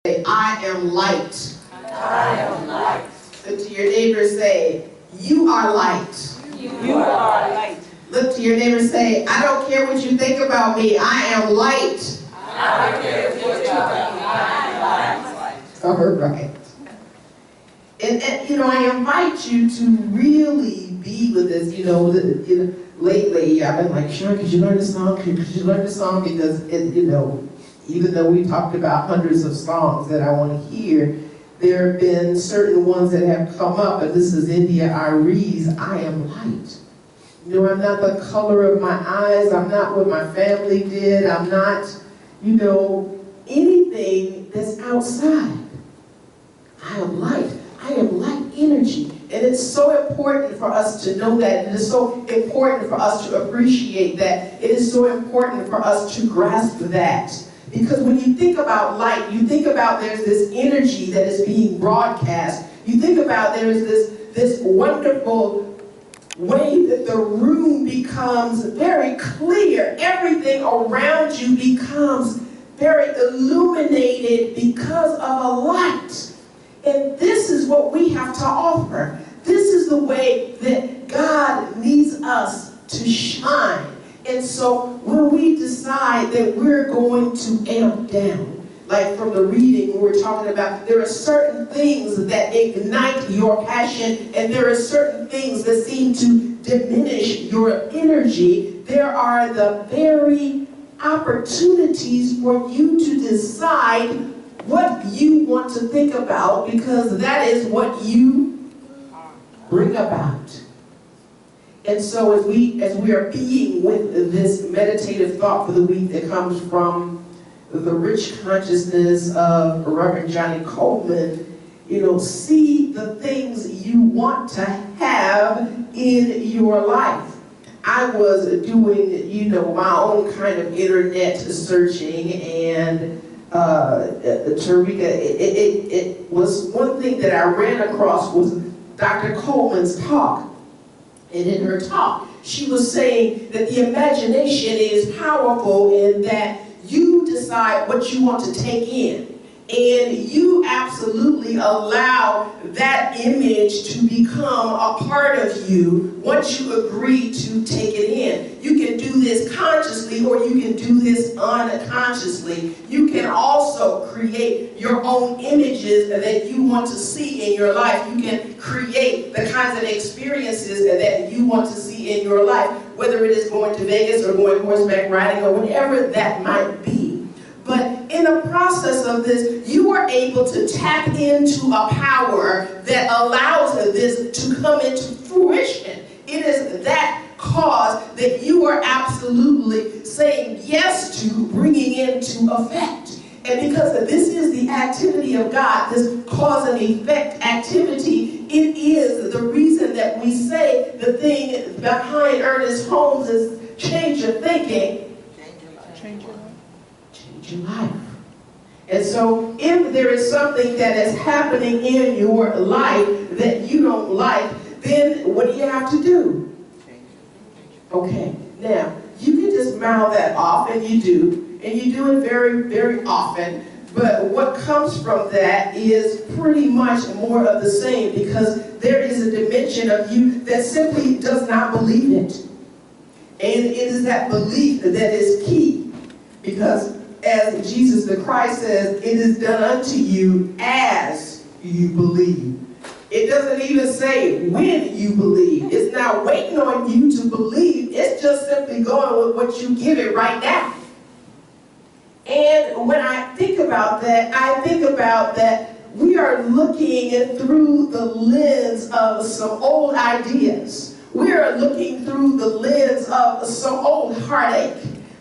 Say, I am light. I am light. Look to your neighbor and say, you are light. You are light. Look to your neighbor and say, I don't care what you think about me, I am light. I don't care what you think about me, I am light. All right. And I invite you to really be with this. Lately I've been like, Sean, could you learn this song? Could you learn this song? Because even though we talked about hundreds of songs that I want to hear, there have been certain ones that have come up, and this is India Irie's I Am Light. I'm not the color of my eyes, I'm not what my family did, I'm not, anything that's outside. I am light. I am light energy. And it's so important for us to know that. It is so important for us to appreciate that. It is so important for us to grasp that. Because when you think about light, you think about there's this energy that is being broadcast. You think about there's this wonderful way that the room becomes very clear. Everything around you becomes very illuminated because of a light. And this is what we have to offer. This is the way that God needs us to shine. And so when we decide that we're going to amp down, like from the reading we're talking about, there are certain things that ignite your passion, and there are certain things that seem to diminish your energy. There are the very opportunities for you to decide what you want to think about, because that is what you bring about. And so as we are being with this meditative thought for the week that comes from the rich consciousness of Reverend Johnny Coleman, see the things you want to have in your life. I was doing, my own kind of internet searching, and Tarika, it was one thing that I ran across was Dr. Coleman's talk. And in her talk, she was saying that the imagination is powerful and that you decide what you want to take in. And you absolutely allow that image to become a part of you once you agree to take it in. You can do this consciously, or you can do this unconsciously. You can also create your own images that you want to see in your life. You can create the kinds of experiences that you want to see in your life, whether it is going to Vegas or going horseback riding or whatever that might be. But in the process of this, you are able to tap into a power that allows this to come into fruition. It is that cause that you are absolutely saying yes to bringing into effect. And because this is the activity of God, this cause and effect activity, it is the reason that we say the thing behind Ernest Holmes is change your thinking. Change your life. Change your life. And so if there is something that is happening in your life that you don't like, then what do you have to do? Okay, now you can just mouth that off, and you do it very, very often. But what comes from that is pretty much more of the same, because there is a dimension of you that simply does not believe it. And it is that belief that is key, because as Jesus the Christ says, it is done unto you as you believe. It doesn't even say when you believe. It's not waiting on you to believe. It's just simply going with what you give it right now. And when I think about that, I think about that we are looking through the lens of some old ideas. We are looking through the lens of some old heartache.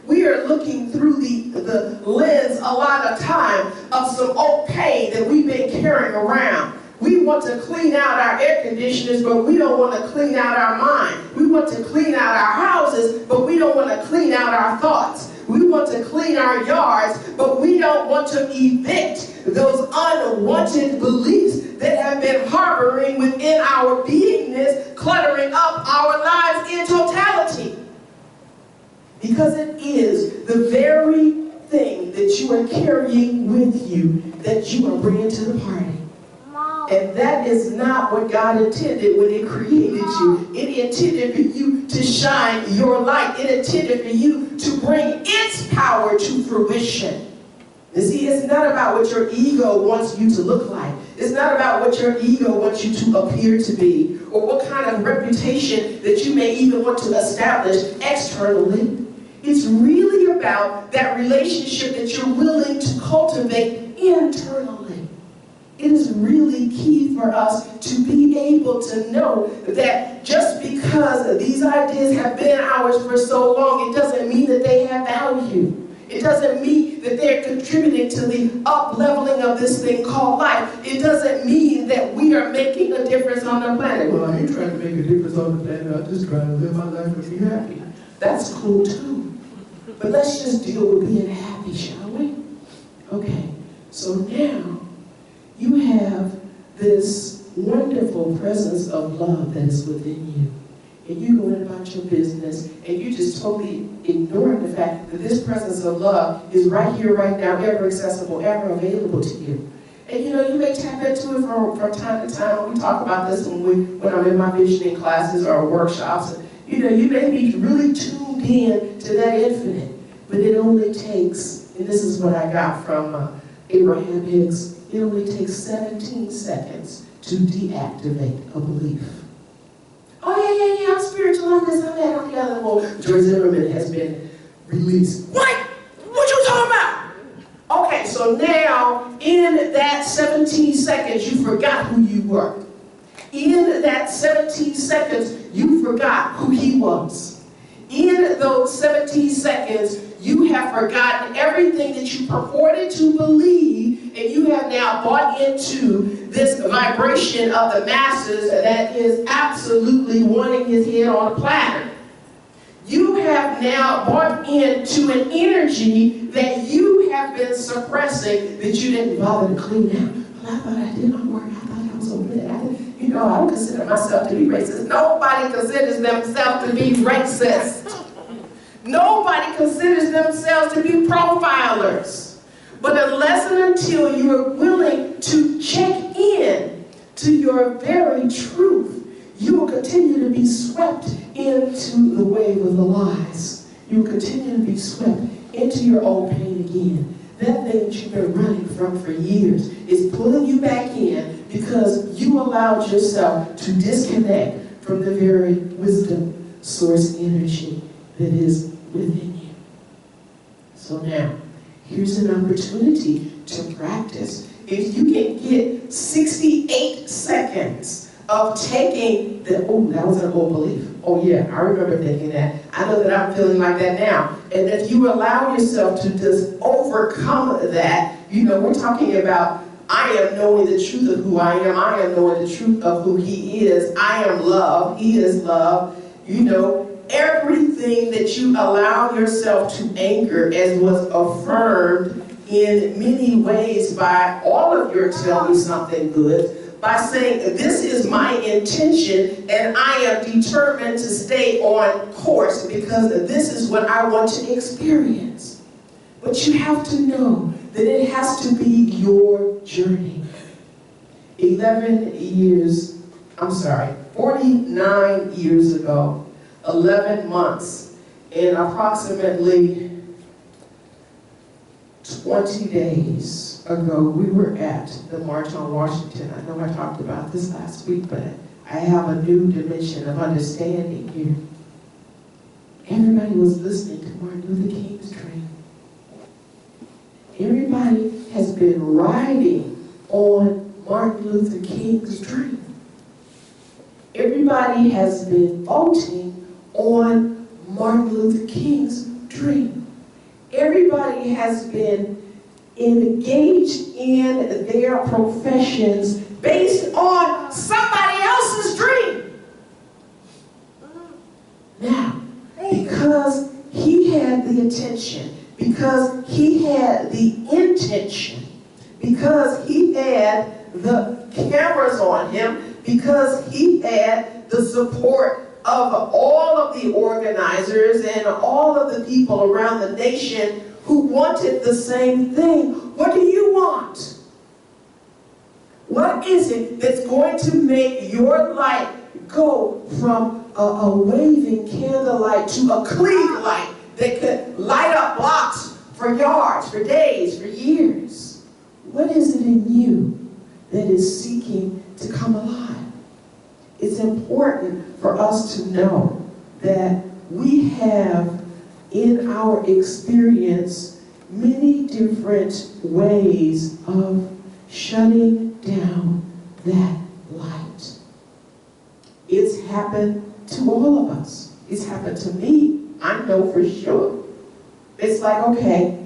We are looking through the lens a lot of time of some old pain that we've been carrying around. We want to clean out our air conditioners, but we don't want to clean out our mind. We want to clean out our houses, but we don't want to clean out our thoughts. We want to clean our yards, but we don't want to evict those unwanted beliefs that have been harboring within our beingness, cluttering up our lives in totality. Because it is the very thing that you are carrying with you that you are bringing to the party. And that is not what God intended when He created you. It intended for you to shine your light. It intended for you to bring its power to fruition. You see, it's not about what your ego wants you to look like. It's not about what your ego wants you to appear to be, or what kind of reputation that you may even want to establish externally. It's really about that relationship that you're willing to cultivate internally. It is really key for us to be able to know that just because these ideas have been ours for so long, it doesn't mean that they have value. It doesn't mean that they're contributing to the up-leveling of this thing called life. It doesn't mean that we are making a difference on the planet. Well, I ain't trying to make a difference on the planet. I'm just trying to live my life and be happy. That's cool too. But let's just deal with being happy, shall we? Okay, so now you have this wonderful presence of love that is within you. And you going about your business, and you just totally ignoring the fact that this presence of love is right here, right now, ever accessible, ever available to you. And you know, you may tap into it from time to time. We talk about this when I'm in my visioning classes or workshops. And, you know, you may be really tuned in to that infinite, but it only takes, and this is what I got from Abraham Hicks, it only takes 17 seconds to deactivate a belief. Oh, yeah, I'm spiritual, I'm this, I'm that, I'm the other. Well, George Zimmerman has been released. What? What you talking about? Okay, so now, in that 17 seconds, you forgot who you were. In that 17 seconds, you forgot who he was. In those 17 seconds, you have forgotten everything that you purported to believe, and you have now bought into this vibration of the masses that is absolutely wanting his head on a platter. You have now bought into an energy that you have been suppressing that you didn't bother to clean out. Well, I thought I did my work. I thought I was over there. You know, I don't consider myself to be racist. Nobody considers themselves to be racist. Nobody considers themselves to be profilers. But unless and until you are willing to check in to your very truth, you will continue to be swept into the wave of the lies. You will continue to be swept into your old pain again. That thing that you've been running from for years is pulling you back in because you allowed yourself to disconnect from the very wisdom source energy that is within you. So now, here's an opportunity to practice. If you can get 68 seconds of taking the, oh, that was an old belief. Oh yeah, I remember thinking that. I know that I'm feeling like that now. And if you allow yourself to just overcome that, you know, we're talking about I am knowing the truth of who I am knowing the truth of who he is, I am love, he is love, you know, everything that you allow yourself to anchor, as was affirmed in many ways by all of your Tell Me Something Good, by saying, this is my intention and I am determined to stay on course because this is what I want to experience. But you have to know that it has to be your journey. 49 years ago, 11 months, and approximately 20 days ago, we were at the March on Washington. I know I talked about this last week, but I have a new dimension of understanding here. Everybody was listening to Martin Luther King's dream. Everybody has been riding on Martin Luther King's dream. Everybody has been voting on Martin Luther King's dream. Everybody has been engaged in their professions based on somebody else's dream. Now, because he had the attention, because he had the intention, because he had the cameras on him, because he had the support of all of the organizers and all of the people around the nation who wanted the same thing. What do you want? What is it that's going to make your light go from a waving candlelight to a clean light that could light up blocks for yards, for days, for years? What is it in you that is seeking to come alive? It's important for us to know that we have in our experience many different ways of shutting down that light. It's happened to all of us. It's happened to me. I know for sure. It's like, okay,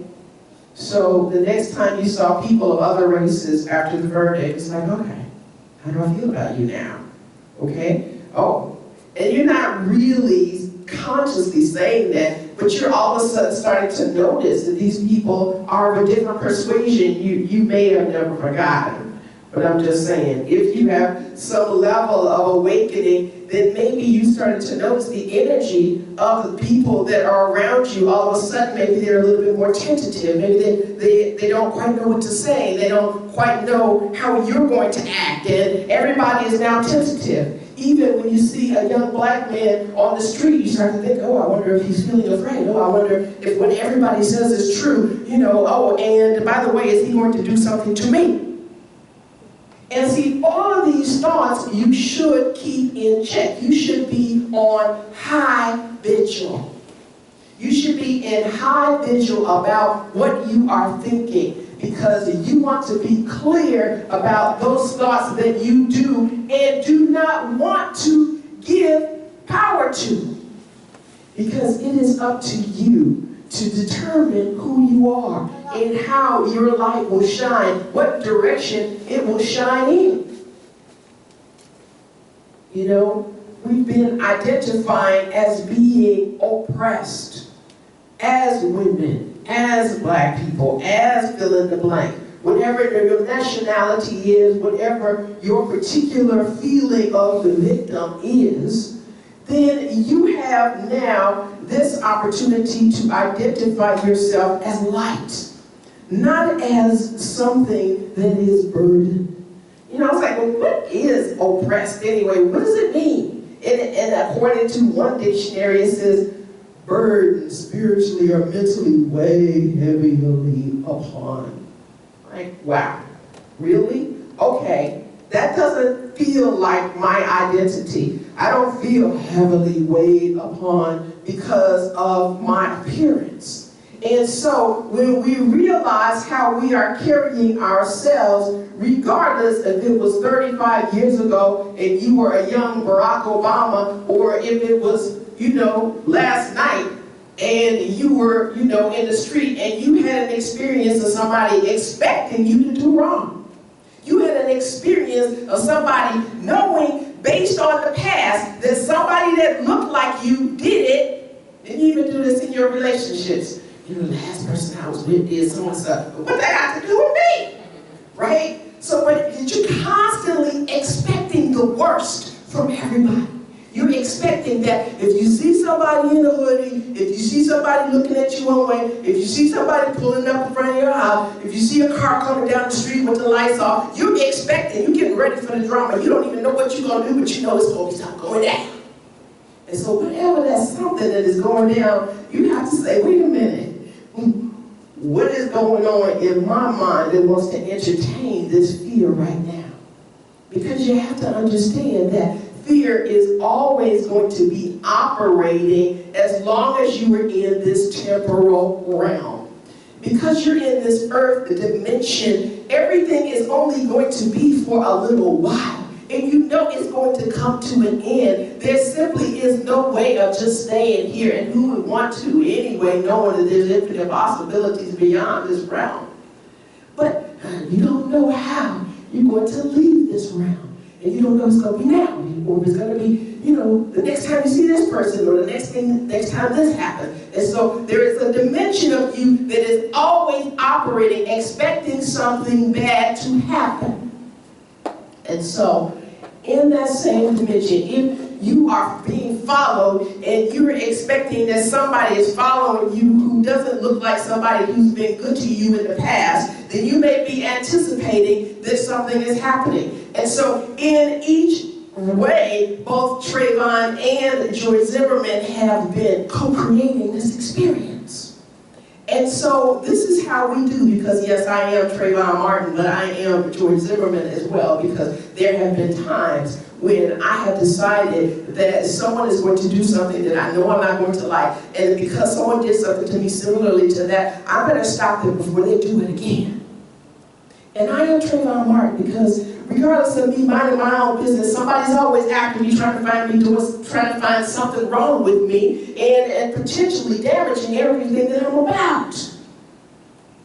so the next time you saw people of other races after the verdict, it's like, okay, how do I feel about you now? Okay? Oh, and you're not really consciously saying that, but you're all of a sudden starting to notice that these people are of a different persuasion you may have never forgotten. But I'm just saying, if you have some level of awakening, then maybe you started to notice the energy of the people that are around you. All of a sudden, maybe they're a little bit more tentative. Maybe they don't quite know what to say. They don't quite know how you're going to act. And everybody is now tentative. Even when you see a young black man on the street, you start to think, oh, I wonder if he's feeling afraid. Oh, I wonder if what everybody says is true. You know, oh, and by the way, is he going to do something to me? And see, all of these thoughts you should keep in check. You should be on high vigil. You should be in high vigil about what you are thinking, because you want to be clear about those thoughts that you do and do not want to give power to. Because it is up to you to determine who you are and how your light will shine, what direction it will shine in. You know, we've been identifying as being oppressed, as women, as black people, as fill in the blank. Whatever your nationality is, whatever your particular feeling of the victim is, then you have now this opportunity to identify yourself as light, not as something that is burdened. You know, I was like, well, what is oppressed anyway? What does it mean? And according to one dictionary, it says, burdened spiritually or mentally weighed heavily upon. Like, wow, really? Okay, that doesn't feel like my identity. I don't feel heavily weighed upon because of my appearance. And so when we realize how we are carrying ourselves, regardless if it was 35 years ago and you were a young Barack Obama, or if it was, you know, last night and you were, you know, in the street and you had an experience of somebody expecting you to do wrong. You had an experience of somebody knowing, based on the past, that somebody that looked like you did it. And you even do this in your relationships. You know, the last person I was with did so and so. But what that got to do with me? Right? So, but you're constantly expecting the worst from everybody. You're expecting that if you see somebody in a hoodie, if you see somebody looking at you one way, if you see somebody pulling up in front of your house, if you see a car coming down the street with the lights off, you're expecting, you're getting ready for the drama. You don't even know what you're going to do, but you know it's going to be something going down. And so whenever that's something that is going down, you have to say, wait a minute. What is going on in my mind that wants to entertain this fear right now? Because you have to understand that fear is always going to be operating as long as you are in this temporal realm. Because you're in this earth dimension, everything is only going to be for a little while. And you know it's going to come to an end. There simply is no way of just staying here. And who would want to anyway, knowing that there's infinite possibilities beyond this realm? But you don't know how you're going to leave this realm. And you don't know if it's going to be now, or if it's going to be, you know, the next time you see this person, or the next time this happens. And so there is a dimension of you that is always operating, expecting something bad to happen. And so, in that same dimension, if you are being followed and you're expecting that somebody is following you who doesn't look like somebody who's been good to you in the past, then you may be anticipating that something is happening. And so in each way, both Trayvon and George Zimmerman have been co-creating this experience. And so this is how we do, because yes, I am Trayvon Martin, but I am George Zimmerman as well, because there have been times when I have decided that someone is going to do something that I know I'm not going to like, and because someone did something to me similarly to that, I better stop them before they do it again. And I am Trayvon Martin because regardless of me minding my own business, somebody's always after me, trying to find something wrong with me, and potentially damaging everything that I'm about.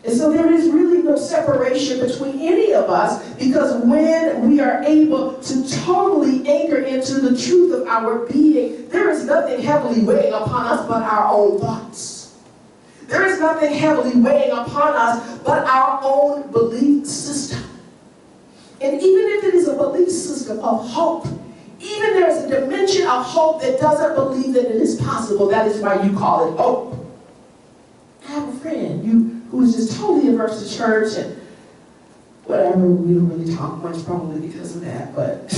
And so there is really no separation between any of us, because when we are able to totally anchor into the truth of our being, there is nothing heavily weighing upon us but our own thoughts. There is nothing heavily weighing upon us but our own belief system. And even if it is a belief system of hope, even there's a dimension of hope that doesn't believe that it is possible. That is why you call it hope. I have a friend who is just totally averse to church and whatever. We don't really talk much probably because of that, but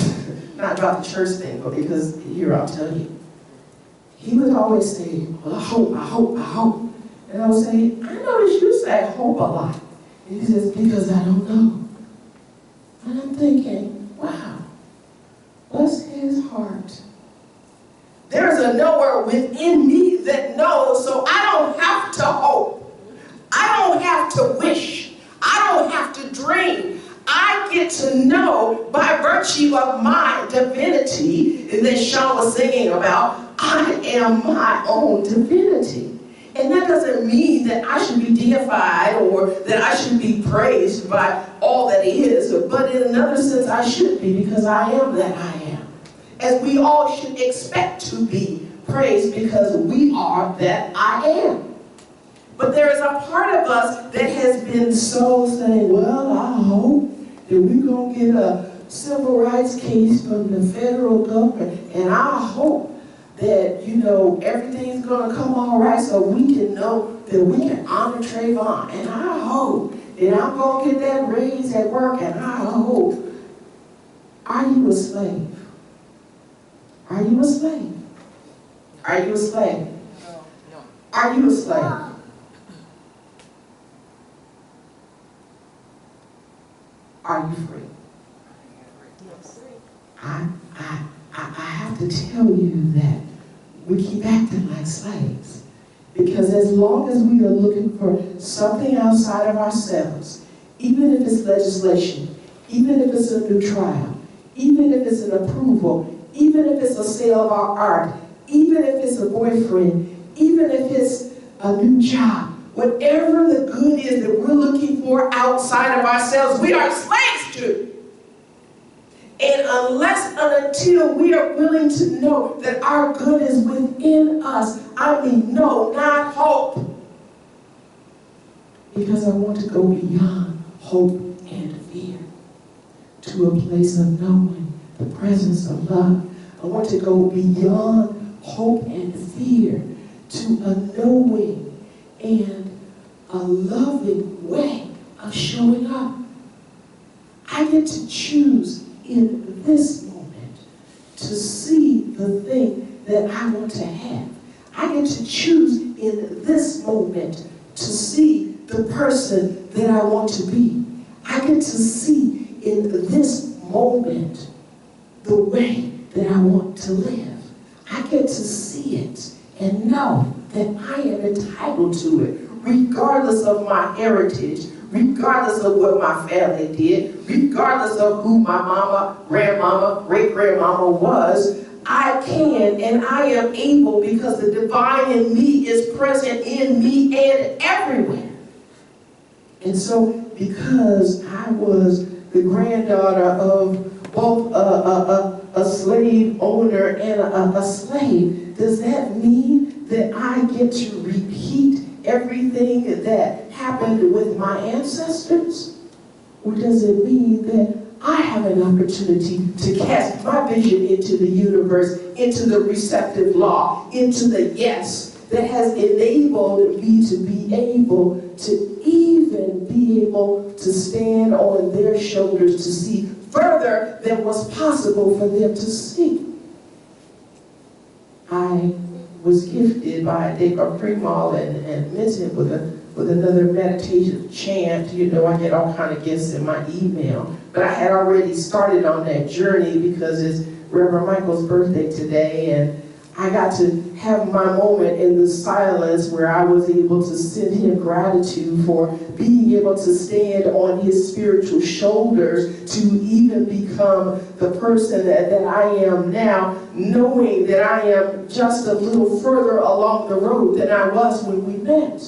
not about the church thing, but because here I'll tell you. He would always say, well, I hope, I hope, I hope. And I would say, I notice you say hope a lot. And he says, because I don't know. And I'm thinking, wow, bless his heart. There's a knower within me that knows, so I don't have to hope. I don't have to wish. I don't have to dream. I get to know by virtue of my divinity that Sean was singing about. I am my own divinity. And that doesn't mean that I should be deified or that I should be praised by all that is, but in another sense I should be, because I am that I am. As we all should expect to be praised because we are that I am. But there is a part of us that has been so saying, well, I hope that we're going to get a civil rights case from the federal government, and I hope that, you know, everything's going to come all right so we can know that we can honor Trayvon. And I hope that I'm going to get that raise at work, and I hope. Are you a slave? Are you a slave? Are you a slave? No. Are you a slave? Are you free? I have to tell you that we keep acting like slaves. Because as long as we are looking for something outside of ourselves, even if it's legislation, even if it's a new trial, even if it's an approval, even if it's a sale of our art, even if it's a boyfriend, even if it's a new job, whatever the good is that we're looking for outside of ourselves, we are slaves to. And unless and until we are willing to know that our good is within us, I mean, no, not hope. Because I want to go beyond hope and fear to a place of knowing the presence of love. I want to go beyond hope and fear to a knowing and a loving way of showing up. I get to choose in this moment to see the thing that I want to have. I get to choose in this moment to see the person that I want to be. I get to see in this moment the way that I want to live. I get to see it and know that I am entitled to it, regardless of my heritage, regardless of what my family did, regardless of who my mama, grandmama, great-grandmama was. I can and I am able because the divine in me is present in me and everywhere. And so because I was the granddaughter of both a slave owner and a slave, does that mean that I get to repeat everything that happened with my ancestors? Or does it mean that I have an opportunity to cast my vision into the universe, into the receptive law, into the yes that has enabled me to be able to even be able to stand on their shoulders to see further than was possible for them to see. I was gifted by Agape and mentored with another meditation chant. You know, I get all kind of gifts in my email. But I had already started on that journey because it's Reverend Michael's birthday today, and I got to have my moment in the silence where I was able to send him gratitude for being able to stand on his spiritual shoulders to even become the person that I am now, knowing that I am just a little further along the road than I was when we met.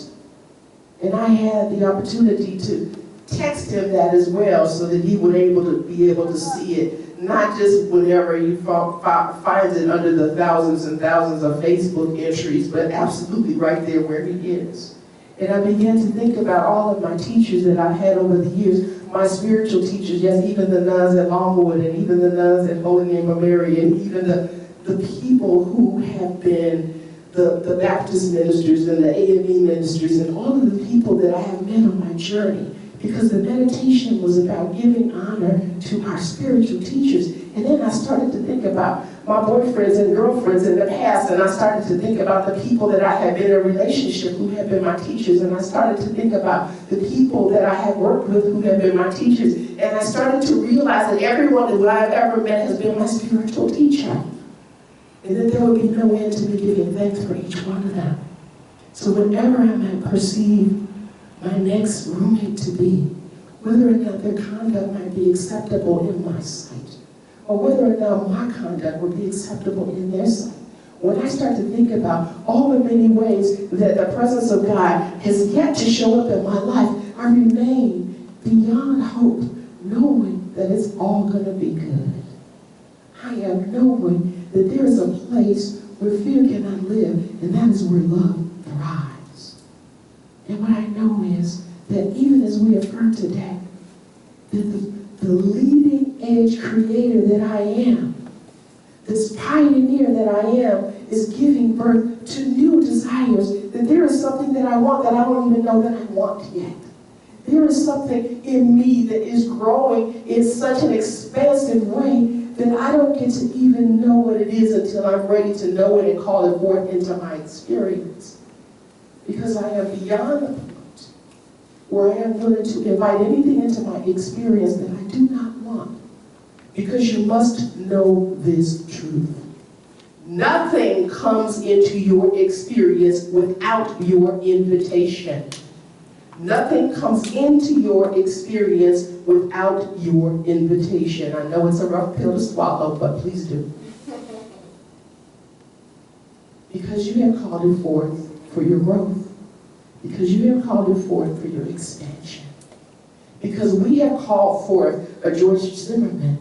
And I had the opportunity to text him that as well so that he would be able to see it, not just whenever he finds it under the thousands and thousands of Facebook entries, but absolutely right there where he is. And I began to think about all of my teachers that I've had over the years, my spiritual teachers, yes, even the nuns at Longwood, and even the nuns at Holy Name of Mary, and even the people who have been the Baptist ministers and the AME ministers, and all of the people that I have met on my journey. Because the meditation was about giving honor to our spiritual teachers. And then I started to think about my boyfriends and girlfriends in the past, and I started to think about the people that I had been in a relationship who have been my teachers, and I started to think about the people that I have worked with who have been my teachers. And I started to realize that everyone who I've ever met has been my spiritual teacher. And that there would be no end to me giving thanks for each one of them. So whenever I might perceive my next roommate to be, whether or not their conduct might be acceptable in my sight, or whether or not my conduct would be acceptable in their sight. When I start to think about all the many ways that the presence of God has yet to show up in my life, I remain beyond hope, knowing that it's all going to be good. I am knowing that there is a place where fear cannot live, and that is where love thrives. And what I know is that even as we affirm today, that the leading edge creator that I am, this pioneer that I am, is giving birth to new desires, that there is something that I want that I don't even know that I want yet. There is something in me that is growing in such an expansive way that I don't get to even know what it is until I'm ready to know it and call it forth into my experience. Because I am beyond the point where I am willing to invite anything into my experience that I do not want. Because you must know this truth. Nothing comes into your experience without your invitation. Nothing comes into your experience without your invitation. I know it's a rough pill to swallow, but please do. Because you have called it forth for your growth. Because you have called it forth for your expansion. Because we have called forth a George Zimmerman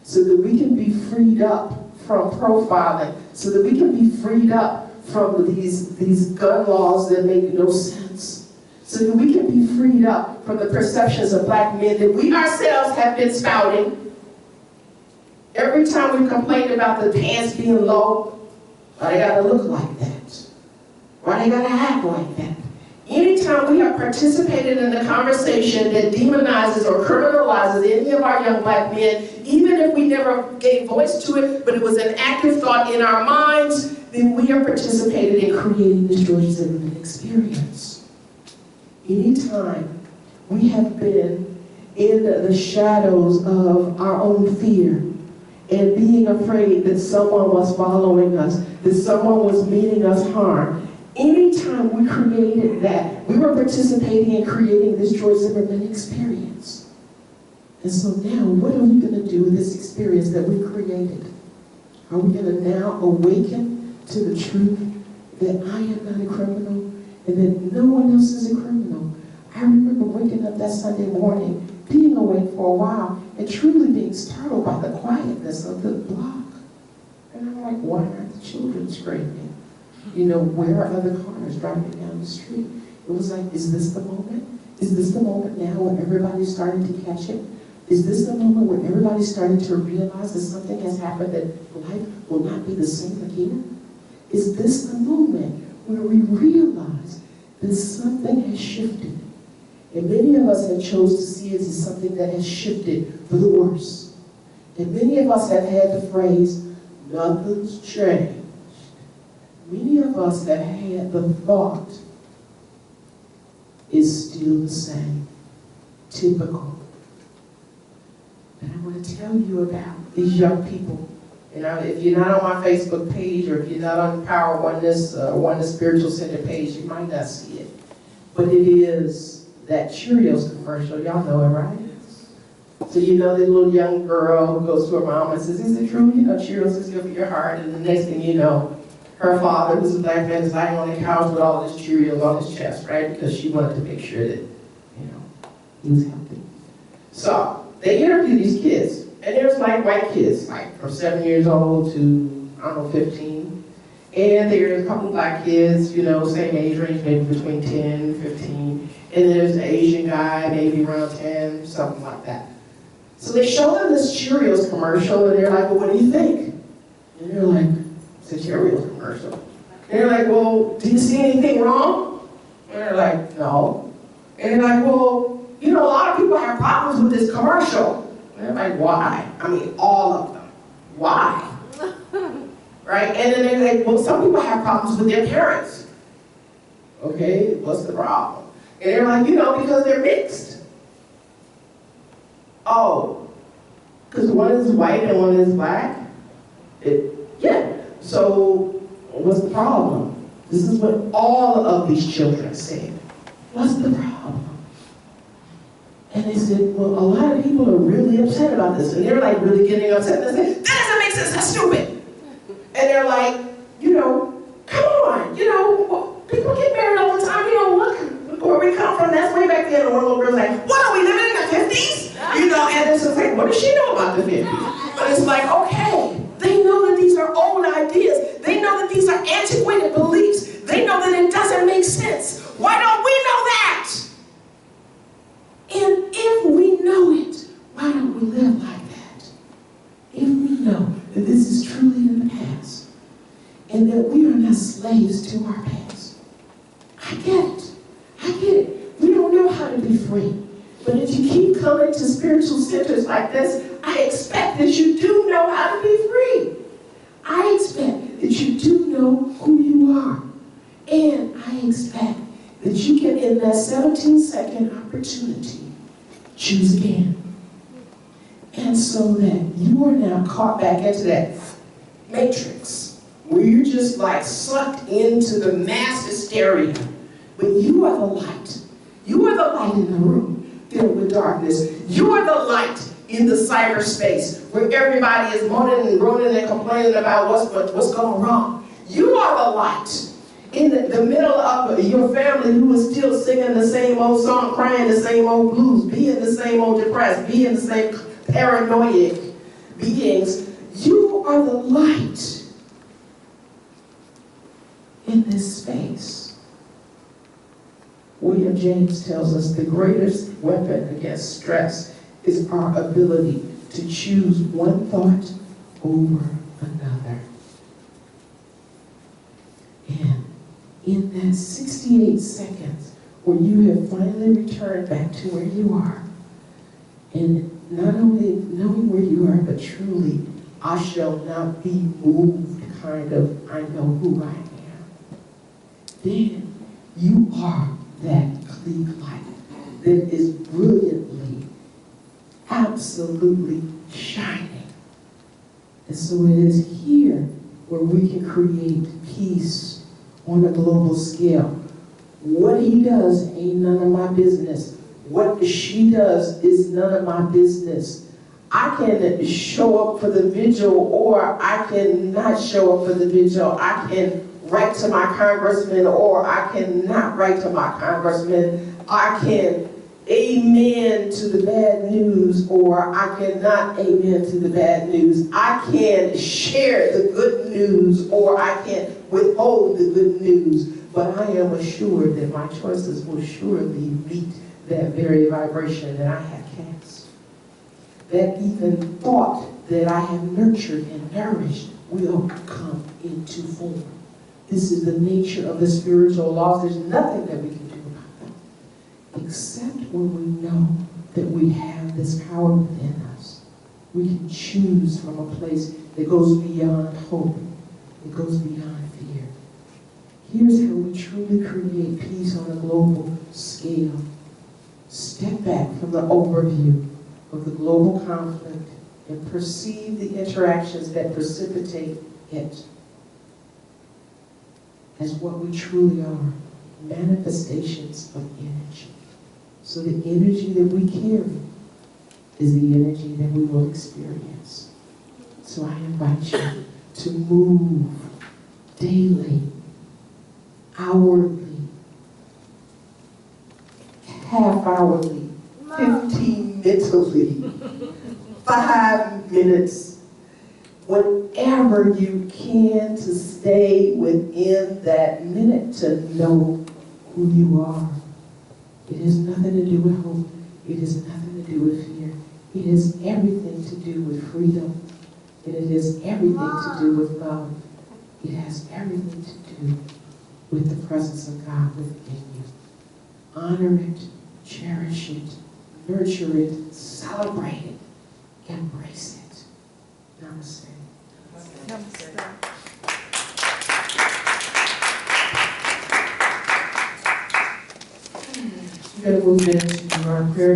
so that we can be freed up from profiling, so that we can be freed up from these gun laws that make no sense. So that we can be freed up from the perceptions of black men that we ourselves have been spouting. Every time we complain about the pants being low, why they gotta look like that? Why they gotta act like that? Anytime we have participated in a conversation that demonizes or criminalizes any of our young black men, even if we never gave voice to it, but it was an active thought in our minds, then we have participated in creating this George Zimmerman experience. Anytime we have been in the shadows of our own fear and being afraid that someone was following us, that someone was meaning us harm, anytime we created that, we were participating in creating this George Zimmerman experience. And so now, what are we going to do with this experience that we created? Are we going to now awaken to the truth that I am not a criminal and that no one else is a criminal? I remember waking up that Sunday morning, being awake for a while, and truly being startled by the quietness of the block. And I'm like, why aren't the children screaming? You know, where are other cars driving down the street? It was like, is this the moment? Is this the moment now when everybody's starting to catch it? Is this the moment where everybody's starting to realize that something has happened, that life will not be the same again? Is this the moment where we realize that something has shifted? And many of us have chose to see it as something that has shifted for the worse. And many of us have had the phrase, nothing's changed. Many of us have had the thought, it's still the same, typical. But I want to tell you about these young people. And if you're not on my Facebook page, or if you're not on the Power Oneness, Oneness Spiritual Center page, you might not see it. But it is that Cheerios commercial. Y'all know it, right? So you know the little young girl who goes to her mom and says, is it true? You know, Cheerios is good for your heart. And the next thing you know, her father, who's a black man, is lying on the couch with all this Cheerios on his chest, right? Because she wanted to make sure that, you know, he was healthy. So they interview these kids. And there's like white kids, like from 7 years old to, I don't know, 15. And there's a couple black kids, you know, same age range, maybe between 10 and 15. And there's an Asian guy, maybe around 10, something like that. So they show them this Cheerios commercial, and they're like, well, what do you think? And they're like, it's a Cheerios commercial. And they're like, well, do you see anything wrong? And they're like, no. And they're like, well, you know, a lot of people have problems with this commercial. And they're like, why? I mean, all of them. Why? Right? And then they're like, well, some people have problems with their parents. Okay, what's the problem? And they're like, you know, because they're mixed. Oh, because one is white and one is black? Yeah. So, what's the problem? This is what all of these children said. What's the problem? And they said, well, a lot of people are really upset about this. And they're like really getting upset. And they said, that doesn't make sense, that's stupid. And they're like, you know, come on, you know, people get married all the time, you know, look where we come from, that's way back then. And one little girl's like, what, are we living in the 50s? You know, and it's just like, what does she know about the 50s? But it's like, okay, they know that these are old ideas. They know that these are antiquated beliefs. They know that it doesn't make sense. Why don't we know that? And if we know it, why don't we live like that? If we know that this is truly in the past, and that we are not slaves to our past. I get it. I get it. We don't know how to be free. But if you keep coming to spiritual centers like this, I expect that you do know how to be free. I expect that you do know who you are. And I expect that you can, in that 17-second opportunity, choose again. And so that you are now caught back into that matrix where you're just like sucked into the mass hysteria. But you are the light. You are the light in the room filled with darkness. You are the light in the cyberspace where everybody is moaning and groaning and complaining about what's going wrong. You are the light in the middle of your family who is still singing the same old song, crying the same old blues, being the same old depressed, being the same paranoid beings. You are the light in this space. William James tells us the greatest weapon against stress is our ability to choose one thought over another. And in that 68 seconds where you have finally returned back to where you are, and not only knowing where you are, but truly, I shall not be moved, kind of, I know who I am. Then you are that clean light that is brilliantly, absolutely shining. And so it is here where we can create peace on a global scale. What he does ain't none of my business. What she does is none of my business. I can show up for the vigil, or I can not show up for the vigil. I can write to my congressman, or I can not write to my congressman. I can amen to the bad news, or I cannot amen to the bad news. I can share the good news, or I can withhold the good news. But I am assured that my choices will surely meet that very vibration that I have cast. that even thought that I have nurtured and nourished will come into form. This is the nature of the spiritual laws. There's nothing that we can do about them, except when we know that we have this power within us. We can choose from a place that goes beyond hope. It goes beyond fear. Here's how we truly create peace on a global scale. Step back from the overview of the global conflict and perceive the interactions that precipitate it as what we truly are, manifestations of energy. So the energy that we carry is the energy that we will experience. So I invite you to move daily, hourly, half-hourly, 15 mentally, 5 minutes, whenever you can, to stay within that minute to know who you are. It has nothing to do with hope. It has nothing to do with fear. It has everything to do with freedom. And it has everything to do with love. It has everything to do with the presence of God within you. Honor it, cherish it, nurture it, celebrate it, embrace it. Namaste. Namaste. We're going to move into our prayer.